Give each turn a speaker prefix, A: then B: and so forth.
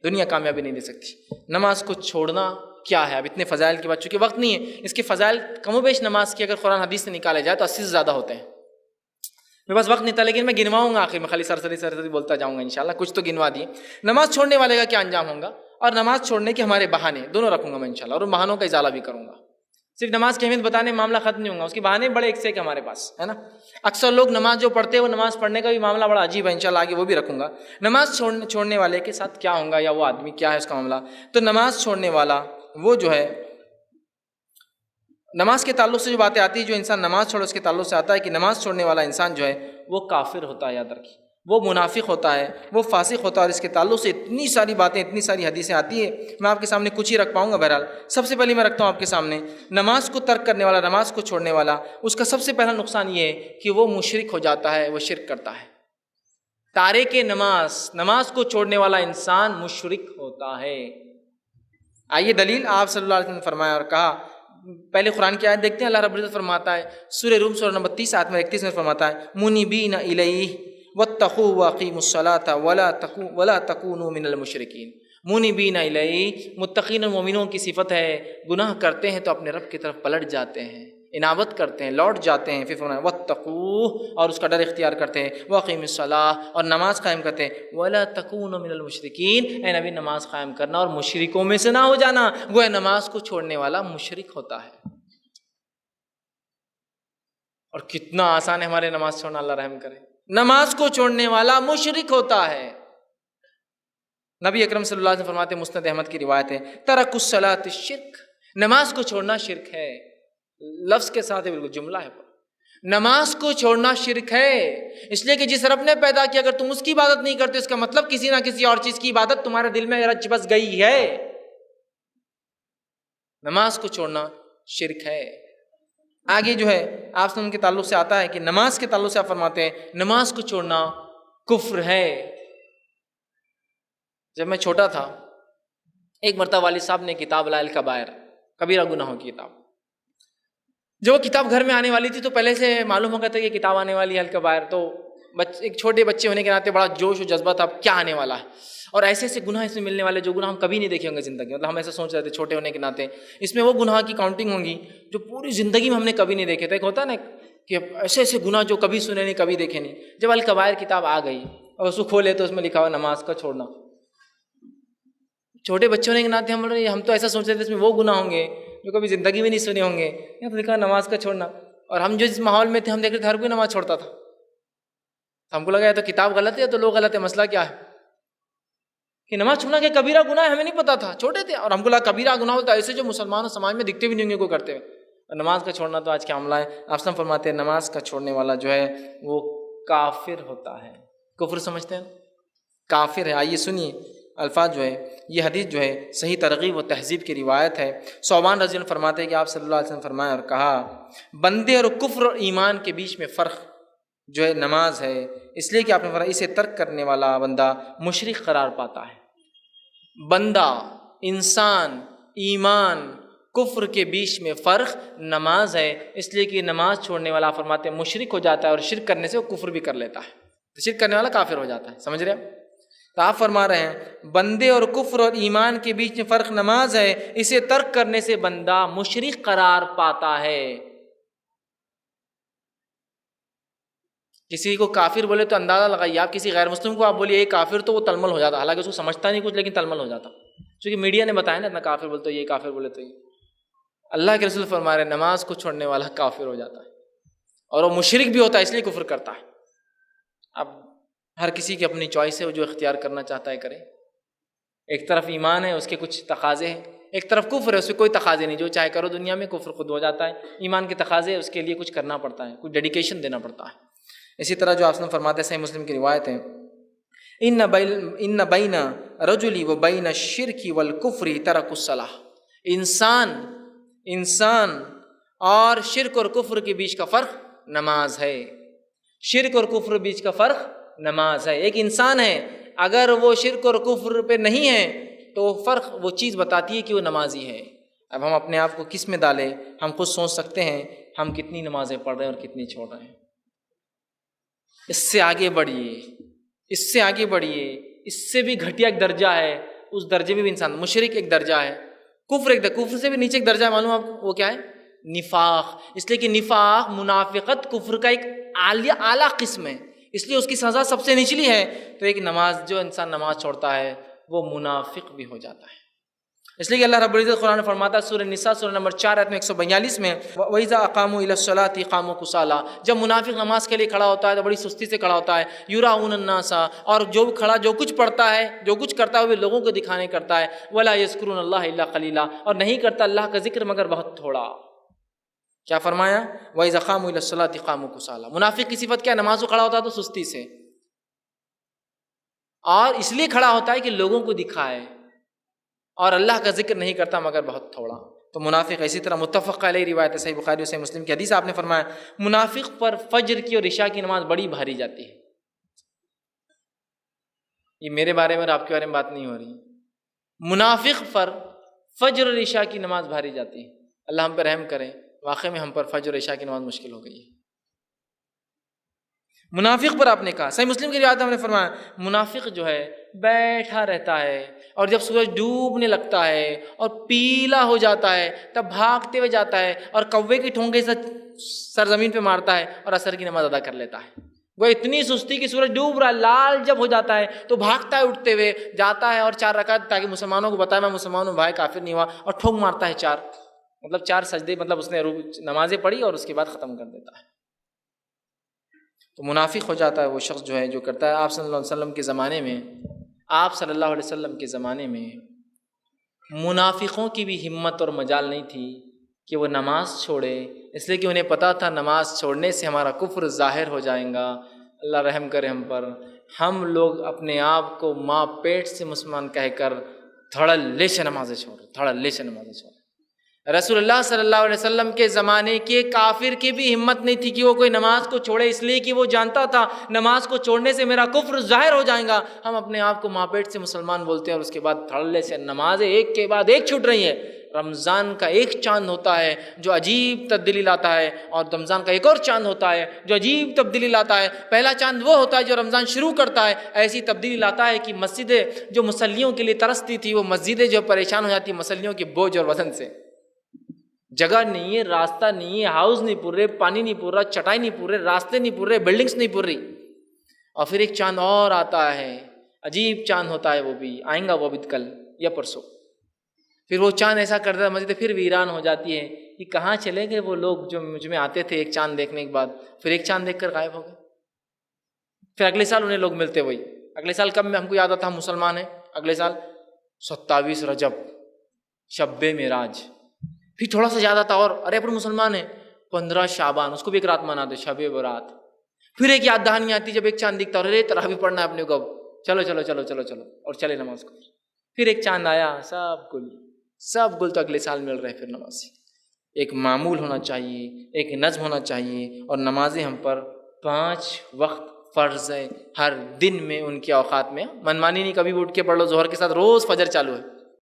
A: دنیا کامیابی نہیں دے سکتی۔ نماز کو چھوڑنا کیا ہے؟ اب اتنے فضائل کی بات، چونکہ وقت نہیں ہے، اس کے فضائل کم و بیش نماز کی اگر قرآن حدیث سے نکالے جائے تو 80 سے زیادہ ہوتے ہیں۔ میرے پاس وقت نہیں تھا لیکن میں گنواؤں گا آخر میں، خالی سرسری بولتا جاؤں گا انشاءاللہ، کچھ تو گنوا دیے۔ نماز چھوڑنے والے کا کیا انجام ہوگا، اور نماز چھوڑنے کے ہمارے بہانے دونوں رکھوں گا میں انشاءاللہ، اور ان بہانوں کا ازالہ بھی کروں گا۔ صرف نماز کی اہمیت بتانے میں معاملہ ختم نہیں ہوگا، اس کے بہانے بڑے ایک سے ایک ہمارے پاس ہے نا۔ اکثر لوگ نماز جو پڑھتے ہیں وہ نماز پڑھنے کا بھی معاملہ بڑا عجیب ہے، انشاءاللہ آگے وہ بھی رکھوں گا۔ نماز چھوڑنے والے کے ساتھ کیا ہوگا، یا وہ آدمی کیا ہے اس کا معاملہ۔ تو نماز چھوڑنے والا وہ جو ہے، نماز کے تعلق سے جو باتیں آتی ہیں، جو انسان نماز چھوڑے اس کے تعلق سے آتا ہے کہ نماز چھوڑنے والا انسان جو ہے وہ کافر ہوتا ہے، یاد رکھیے، وہ منافق ہوتا ہے، وہ فاسق ہوتا ہے، اور اس کے تعلق سے اتنی ساری باتیں، اتنی ساری حدیثیں آتی ہیں، میں آپ کے سامنے کچھ ہی رکھ پاؤں گا۔ بہرحال سب سے پہلے میں رکھتا ہوں آپ کے سامنے، نماز کو ترک کرنے والا، نماز کو چھوڑنے والا، اس کا سب سے پہلا نقصان یہ ہے کہ وہ مشرک ہو جاتا ہے، وہ شرک کرتا ہے۔ تارک نماز، نماز کو چھوڑنے والا انسان مشرک ہوتا ہے۔ آئیے دلیل، آپ صلی اللہ علیہ وسلم نے فرمایا اور کہا، پہلے قرآن کی آیت دیکھتے ہیں، اللہ رب العزت فرماتا ہے سورہ روم سورہ نمبر 30 آیت میں 31 میں فرماتا ہے منیبین الیہ واتقوا واقیموا الصلاۃ ولا تکونوا من المشرکین۔ منیبین الیہ، متقین اور مومنوں کی صفت ہے، گناہ کرتے ہیں تو اپنے رب کی طرف پلٹ جاتے ہیں، انابت کرتے ہیں، لوٹ جاتے ہیں، پھر فرمایا واتقوا، اور اس کا ڈر اختیار کرتے ہیں، واقیموا الصلاۃ، اور نماز قائم کرتے ہیں، ولا تکونوا من المشرکین، اے نبی نماز قائم کرنا اور مشرکوں میں سے نہ ہو جانا۔ گویا نماز کو چھوڑنے والا مشرک ہوتا ہے۔ اور کتنا آسان ہے ہمارے نماز چھوڑنا، اللہ رحم کرے۔ نماز کو چھوڑنے والا مشرک ہوتا ہے۔ نبی اکرم صلی اللہ علیہ وسلم فرماتے ہیں، مسند احمد کی روایت ہے، ترک الصلاۃ شرک، نماز کو چھوڑنا شرک ہے، لفظ کے ساتھ بالکل جملہ ہے، نماز کو چھوڑنا شرک ہے۔ اس لیے کہ جس رب نے پیدا کیا، اگر تم اس کی عبادت نہیں کرتے، اس کا مطلب کسی نہ کسی اور چیز کی عبادت تمہارے دل میں رچ بس گئی ہے۔ نماز کو چھوڑنا شرک ہے۔ آگے جو ہے آپ سے ان کے تعلق سے آتا ہے کہ نماز کے تعلق سے آپ فرماتے ہیں نماز کو چھوڑنا کفر ہے۔ جب میں چھوٹا تھا، ایک مرتبہ والد صاحب نے کتاب لایا الکبائر، کبیرہ گناہوں کی کتاب، جو وہ کتاب گھر میں آنے والی تھی تو پہلے سے معلوم ہو گیا تھا کہ کتاب آنے والی ہے الکبائر، تو ایک چھوٹے بچے ہونے کے ناطے بڑا جوش و جذبہ تھا کیا آنے والا ہے، اور ایسے ایسے گناہ اس میں ملنے والے جو گناہ ہم کبھی نہیں دیکھے ہوں گے زندگی، مطلب ہم ایسا سوچ رہے تھے چھوٹے ہونے کے ناطے اس میں وہ گناہ کی کاؤنٹنگ ہوں گی جو پوری زندگی میں ہم نے کبھی نہیں دیکھے تھے۔ ایک ہوتا ہے نا کہ ایسے ایسے گناہ جو کبھی سنے نہیں، کبھی دیکھے نہیں۔ جب الکبائر کتاب آ گئی اور اس کو کھولے تو اس میں لکھا ہوا نماز کا چھوڑنا۔ چھوٹے بچے ہونے کے ناطے ہم تو ایسا سوچ رہے تھے اس میں وہ گناہ ہوں گے جو کبھی زندگی میں نہیں سنے ہوں گے، یہاں تو لکھا نماز کا چھوڑنا۔ اور ہم جو اس ماحول میں تھے ہم دیکھ رہے تھے ہر کوئی نماز چھوڑتا تھا، ہم کو لگا یا تو کتاب غلط ہے یا تو لوگ غلط ہے، مسئلہ کیا ہے کہ نماز چھوڑنا کہ کبیرہ گناہ ہے، ہمیں نہیں پتا تھا، چھوٹے تھے، اور ہم کو لگا کبیرہ گناہ ہوتا ہے ایسے جو مسلمانوں سماج میں دکھتے بھی نہیں ہوں گے کوئی کرتے ہوئے، اور نماز کا چھوڑنا تو آج کیا معاملہ ہے۔ آپ سب فرماتے ہیں نماز کا چھوڑنے والا جو ہے وہ کافر ہوتا ہے۔ کفر سمجھتے ہیں، کافر ہے۔ آئیے سنیے الفاظ جو ہے، یہ حدیث جو ہے صحیح ترغیب و تہذیب کی روایت ہے۔ ثوبان رضی اللہ عنہ فرماتے ہیں کہ آپ صلی اللہ علیہ وسلم فرمایا اور کہا، بندے اور کفر اور ایمان کے بیچ میں فرق جو ہے نماز ہے، اس لیے کہ آپ نے فرمایا اسے ترک کرنے والا بندہ مشرک قرار پاتا ہے۔ بندہ، انسان، ایمان، کفر کے بیچ میں فرق نماز ہے، اس لیے کہ نماز چھوڑنے والا فرماتے ہیں مشرک ہو جاتا ہے، اور شرک کرنے سے وہ کفر بھی کر لیتا ہے، تو شرک کرنے والا کافر ہو جاتا ہے۔ سمجھ رہے ہیں؟ تو آپ فرما رہے ہیں بندے اور کفر اور ایمان کے بیچ میں فرق نماز ہے، اسے ترک کرنے سے بندہ مشرک قرار پاتا ہے۔ کسی کو کافر بولے تو اندازہ لگائیے، آپ کسی غیر مسلم کو آپ بولیے یہ کافر تو وہ تلمل ہو جاتا، حالانکہ اس کو سمجھتا نہیں کچھ لیکن تلمل ہو جاتا، چونکہ میڈیا نے بتایا نا اتنا کافر بولے تو یہ، کافر بولے تو یہ۔ اللہ کے رسول فرما رہے ہیں نماز کو چھوڑنے والا کافر ہو جاتا ہے، اور وہ مشرک بھی ہوتا ہے اس لیے کفر کرتا ہے۔ اب ہر کسی کی اپنی چوائس ہے، وہ جو اختیار کرنا چاہتا ہے کرے۔ ایک طرف ایمان ہے، اس کے کچھ تقاضے ہیں، ایک طرف کفر ہے، اس سے کوئی تقاضے نہیں، جو چاہے کرو دنیا میں، کفر خود ہو جاتا ہے۔ ایمان کے تقاضے اس کے لیے کچھ کرنا پڑتا ہے، کچھ ڈیڈیکیشن دینا پڑتا ہے۔ اسی طرح جو آپ نے فرماتے ہیں صحیح مسلم کی روایت ہے، ان بین رجل و بین الشرک والکفر ترک الصلاۃ، انسان اور شرک اور کفر کے بیچ کا فرق نماز ہے۔ شرک اور کفر کے بیچ کا فرق نماز ہے۔ ایک انسان ہے، اگر وہ شرک اور کفر پہ نہیں ہے تو فرق وہ چیز بتاتی ہے کہ وہ نمازی ہے۔ اب ہم اپنے آپ کو کس میں ڈالیں، ہم خود سوچ سکتے ہیں ہم کتنی نمازیں پڑھ رہے ہیں اور کتنی چھوڑ رہے ہیں۔ اس سے آگے بڑھیے، اس سے آگے بڑھیے، اس سے بھی گھٹیا ایک درجہ ہے، اس درجے میں بھی انسان، مشرک ایک درجہ ہے، کفر ایک درجہ، کفر سے بھی نیچے ایک درجہ ہے، معلوم آپ کو وہ کیا ہے؟ نفاق. اس لیے کہ نفاق، منافقت کفر کا ایک اعلیٰ قسم ہے، اس لیے اس کی سزا سب سے نچلی ہے. تو ایک نماز، جو انسان نماز چھوڑتا ہے وہ منافق بھی ہو جاتا ہے. اس لیے کہ اللہ رب العزت قرآن فرماتا ہے سورہ نساء سورہ نمبر 4 آیت میں 142 میں، وَإِذَا أَقَامُوا إِلَى الصَّلَاةِ قَامُوا كُسَالَىٰ، جب منافق نماز کے لیے کھڑا ہوتا ہے تو بڑی سستی سے کھڑا ہوتا ہے. يُرَاءُونَ النَّاسَ، اور جو کھڑا جو کچھ پڑھتا ہے، جو کچھ کرتا ہے وہ لوگوں کو دکھانے کرتا ہے. وَلَا يَذْكُرُونَ اللَّهَ إِلَّا قَلِيلًا، اور نہیں کرتا اللہ کا ذکر مگر بہت تھوڑا. کیا فرمایا؟ وَإِذَا قَامُوا إِلَى الصَّلَاةِ قَامُوا كُسَالَىٰ. منافق کی صفت کیا ہے؟ نماز کو کھڑا ہوتا ہے تو سستی سے، اور اس لیے کھڑا ہوتا ہے کہ لوگوں کو دکھائے، اور اللہ کا ذکر نہیں کرتا مگر بہت تھوڑا. تو منافق اسی طرح متفق علیہ روایت ہے، صحیح بخاری اور صحیح مسلم کی حدیث. آپ نے فرمایا منافق پر فجر کی اور عشاء کی نماز بڑی بھاری جاتی ہے. یہ میرے بارے میں اور آپ کے بارے میں بات نہیں ہو رہی. منافق پر فجر اور عشاء کی نماز بھاری جاتی ہے. اللہ ہم پہ رحم کرے، واقعی میں ہم پر فجر اور عشاء کی نماز مشکل ہو گئی ہے. منافق پر آپ نے کہا، صحیح مسلم کی روایت ہم نے فرمایا منافق جو ہے بیٹھا رہتا ہے، اور جب سورج ڈوبنے لگتا ہے اور پیلا ہو جاتا ہے تب بھاگتے ہوئے جاتا ہے اور کوے کی ٹھونگے سے سرزمین پہ مارتا ہے اور عصر کی نماز ادا کر لیتا ہے. وہ اتنی سستی کہ سورج ڈوب رہا ہے، لال جب ہو جاتا ہے تو بھاگتا ہے، اٹھتے ہوئے جاتا ہے اور 4 رکعت، تاکہ مسلمانوں کو بتائے میں مسلمان ہوں، بھائی کافر نہیں ہوا، اور ٹھونک مارتا ہے 4، مطلب 4 سجدے، مطلب اس نے نمازیں پڑھی اور اس کے بعد ختم کر دیتا ہے. تو منافق ہو جاتا ہے وہ شخص جو ہے جو کرتا ہے. آپ صلی اللہ علیہ وسلم کے زمانے میں، آپ صلی اللہ علیہ وسلم کے زمانے میں منافقوں کی بھی ہمت اور مجال نہیں تھی کہ وہ نماز چھوڑے، اس لیے کہ انہیں پتہ تھا نماز چھوڑنے سے ہمارا کفر ظاہر ہو جائے گا. اللہ رحم کرے ہم پر. ہم لوگ اپنے آپ کو ماں پیٹ سے مسلمان کہہ کر دھڑلے سے نمازیں چھوڑ، دھڑلے سے نمازیں چھوڑ. رسول اللہ صلی اللہ علیہ وسلم کے زمانے کے کافر کی بھی ہمت نہیں تھی کہ وہ کوئی نماز کو چھوڑے، اس لیے کہ وہ جانتا تھا نماز کو چھوڑنے سے میرا کفر ظاہر ہو جائے گا. ہم اپنے آپ کو ماں پیٹ سے مسلمان بولتے ہیں اور اس کے بعد دھڑلے سے نمازیں ایک کے بعد ایک چھوٹ رہی ہیں. رمضان کا ایک چاند ہوتا ہے جو عجیب تبدیلی لاتا ہے، اور رمضان کا ایک اور چاند ہوتا ہے جو عجیب تبدیلی لاتا ہے. پہلا چاند وہ ہوتا ہے جو رمضان شروع کرتا ہے، ایسی تبدیلی لاتا ہے کہ مسجدیں جو مصلیوں کے لیے ترستی تھی وہ مسجدیں جو پریشان ہو جاتی ہیں مصلیوں کے بوجھ اور وزن سے. جگہ نہیں ہے، راستہ نہیں ہے، ہاؤس نہیں پور رہے، پانی نہیں پور رہا، چٹائی نہیں پور رہے، راستے نہیں پور رہے، بلڈنگس نہیں پور رہی. اور پھر ایک چاند اور آتا ہے، عجیب چاند ہوتا ہے، وہ بھی آئیں گا، وہ بھی کل یا پرسوں. پھر وہ چاند ایسا کرتا ہے مسجد پھر ویران ہو جاتی ہے کہ کہاں چلے گئے وہ لوگ جو مجھ میں آتے تھے ایک چاند دیکھنے کے بعد. پھر ایک چاند دیکھ کر غائب ہو گئے. پھر اگلے سال انہیں لوگ ملتے وہی. اگلے سال کب میں ہم کو یاد آتا ہم مسلمان ہیں، اگلے سال 27 رجب، شب معراج. پھر تھوڑا سا زیادہ تھا اور ارے پر مسلمان ہیں 15 شعبان، اس کو بھی ایک رات مناتے شب برات. پھر ایک یاد دہانی آتی جب ایک چاند دکھتا اور ارے تراویح پڑھنا ہے اپنے کو، چلو چلو چلو چلو چلو اور چلے نماز کو. پھر ایک چاند آیا، سب گل تو اگلے سال مل رہے. پھر نماز ایک معمول ہونا چاہیے، ایک نظم ہونا چاہیے. اور نمازیں ہم پر 5 وقت فرض ہے ہر دن میں، ان کے اوقات میں. منمانی نہیں کبھی بھی اٹھ کے پڑھ لو ظہر کے ساتھ، روز فجر چالو ہے.